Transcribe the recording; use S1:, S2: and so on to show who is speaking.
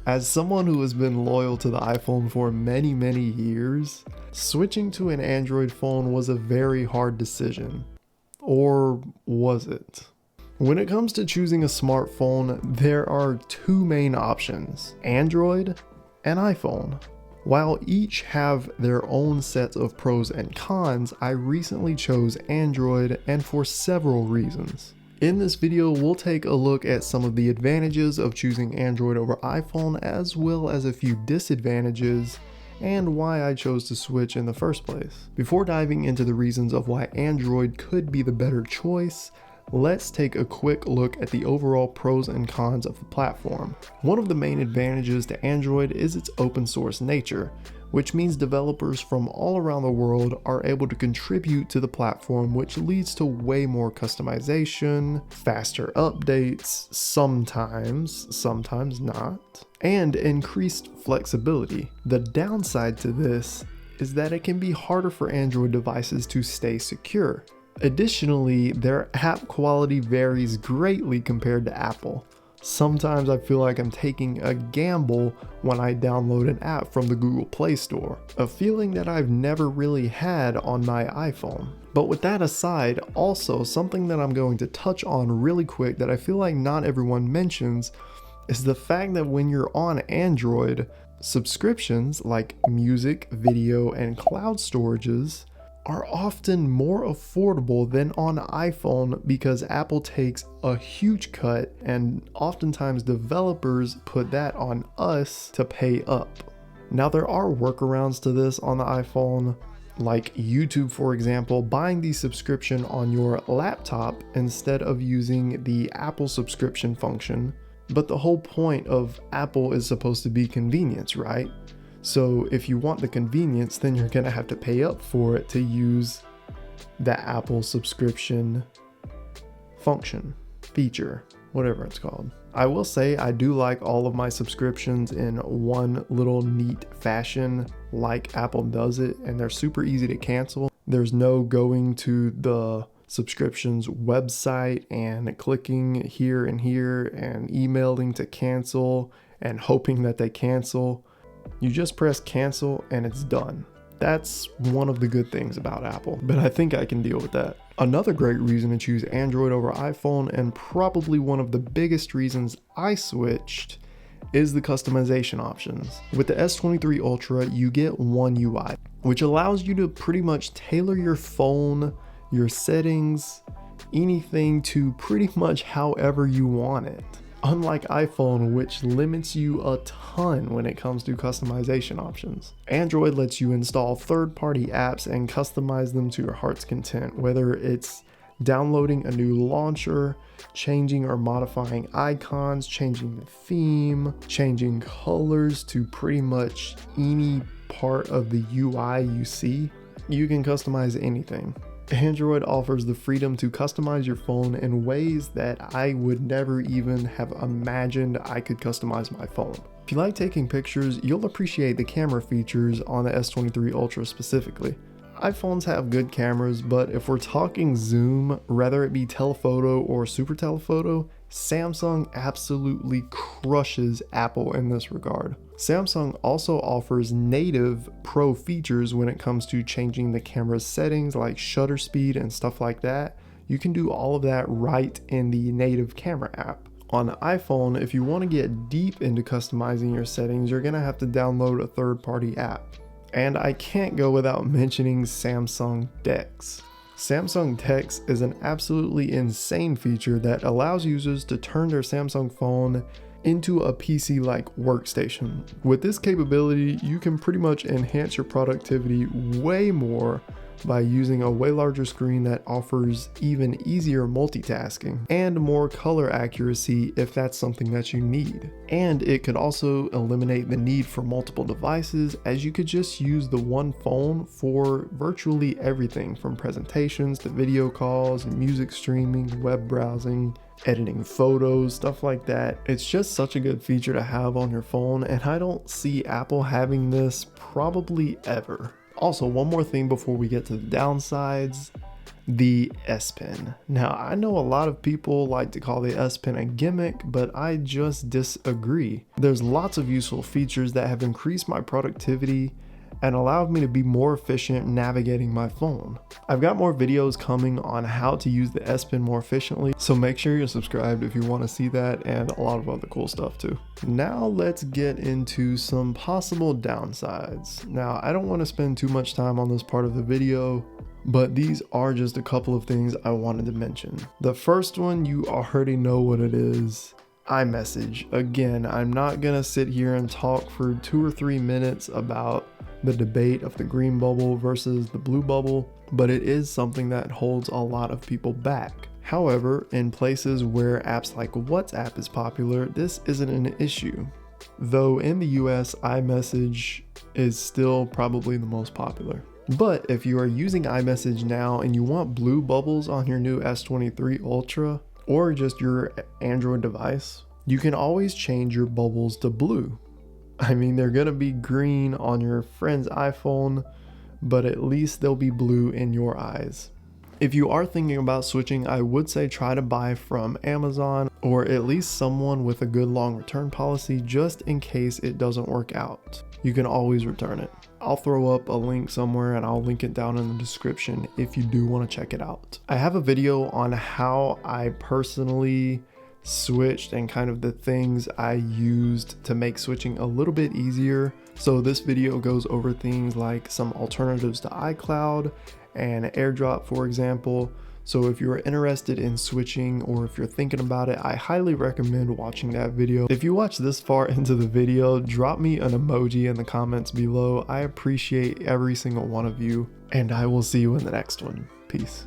S1: As someone who has been loyal to the iPhone for many, many years, switching to an Android phone was a very hard decision. Or was it? When it comes to choosing a smartphone, there are two main options, Android and iPhone. While each have their own sets of pros and cons, I recently chose Android and for several reasons. In this video, we'll take a look at some of the advantages of choosing Android over iPhone, as well as a few disadvantages and why I chose to switch in the first place. Before diving into the reasons of why Android could be the better choice, let's take a quick look at the overall pros and cons of the platform. One of the main advantages to Android is its open source nature, which means developers from all around the world are able to contribute to the platform, which leads to way more customization, faster updates, sometimes not, and increased flexibility. The downside to this is that it can be harder for Android devices to stay secure. Additionally, their app quality varies greatly compared to Apple. Sometimes I feel like I'm taking a gamble when I download an app from the Google Play Store, a feeling that I've never really had on my iPhone. But with that aside, also something that I'm going to touch on really quick that I feel like not everyone mentions is the fact that when you're on Android, subscriptions like music, video, and cloud storages are often more affordable than on iPhone because Apple takes a huge cut, and oftentimes developers put that on us to pay up. Now there are workarounds to this on the iPhone, like YouTube for example, buying the subscription on your laptop instead of using the Apple subscription function. But the whole point of Apple is supposed to be convenience, right? So if you want the convenience, then you're gonna have to pay up for it to use the Apple subscription function, feature, whatever it's called. I will say I do like all of my subscriptions in one little neat fashion like Apple does it, and they're super easy to cancel. There's no going to the subscriptions website and clicking here and here and emailing to cancel and hoping that they cancel. You just press cancel and it's done. That's one of the good things about Apple, but I think I can deal with that. Another great reason to choose Android over iPhone, and probably one of the biggest reasons I switched, is the customization options. With the S23 Ultra, you get One UI, which allows you to pretty much tailor your phone, your settings, anything to pretty much however you want it. Unlike iPhone, which limits you a ton when it comes to customization options. Android lets you install third-party apps and customize them to your heart's content, whether it's downloading a new launcher, changing or modifying icons, changing the theme, changing colors to pretty much any part of the UI you see. You can customize anything. Android offers the freedom to customize your phone in ways that I would never even have imagined I could customize my phone. If you like taking pictures, you'll appreciate the camera features on the S23 Ultra specifically. iPhones have good cameras, but if we're talking zoom, whether it be telephoto or super telephoto, Samsung absolutely crushes Apple in this regard. Samsung also offers native pro features when it comes to changing the camera's settings like shutter speed and stuff like that. You can do all of that right in the native camera app. On iPhone, if you want to get deep into customizing your settings, you're going to have to download a third-party app. And I can't go without mentioning Samsung DeX. Samsung DeX is an absolutely insane feature that allows users to turn their Samsung phone into a PC-like workstation. With this capability, you can pretty much enhance your productivity way more by using a way larger screen that offers even easier multitasking and more color accuracy if that's something that you need. And it could also eliminate the need for multiple devices, as you could just use the one phone for virtually everything from presentations to video calls, music streaming, web browsing, editing photos, stuff like that. It's just such a good feature to have on your phone, and I don't see Apple having this probably ever. Also, one more thing before we get to the downsides. the S Pen. Now, I know a lot of people like to call the S Pen a gimmick, but I just disagree. There's lots of useful features that have increased my productivity and allowed me to be more efficient navigating my phone. I've got more videos coming on how to use the S Pen more efficiently, so make sure you're subscribed if you want to see that, and a lot of other cool stuff too. Now let's get into some possible downsides. Now, I don't want to spend too much time on this part of the video, but these are just a couple of things I wanted to mention. The first one, you already know what it is. iMessage. Again, I'm not gonna sit here and talk for 2 or 3 minutes about the debate of the green bubble versus the blue bubble, but it is something that holds a lot of people back. However, in places where apps like WhatsApp is popular, this isn't an issue. Though in the US, iMessage is still probably the most popular. But if you are using iMessage now and you want blue bubbles on your new S23 Ultra or just your Android device, you can always change your bubbles to blue. I mean, they're gonna be green on your friend's iPhone, but at least they'll be blue in your eyes. If you are thinking about switching, I would say try to buy from Amazon or at least someone with a good long return policy, just in case it doesn't work out. You can always return it. I'll throw up a link somewhere and I'll link it down in the description if you do want to check it out. I have a video on how I personally switched and kind of the things I used to make switching a little bit easier. So this video goes over things like some alternatives to iCloud and AirDrop, for example. So if you're interested in switching or if you're thinking about it, I highly recommend watching that video. If you watch this far into the video, drop me an emoji in the comments below. I appreciate every single one of you, and I will see you in the next one. Peace.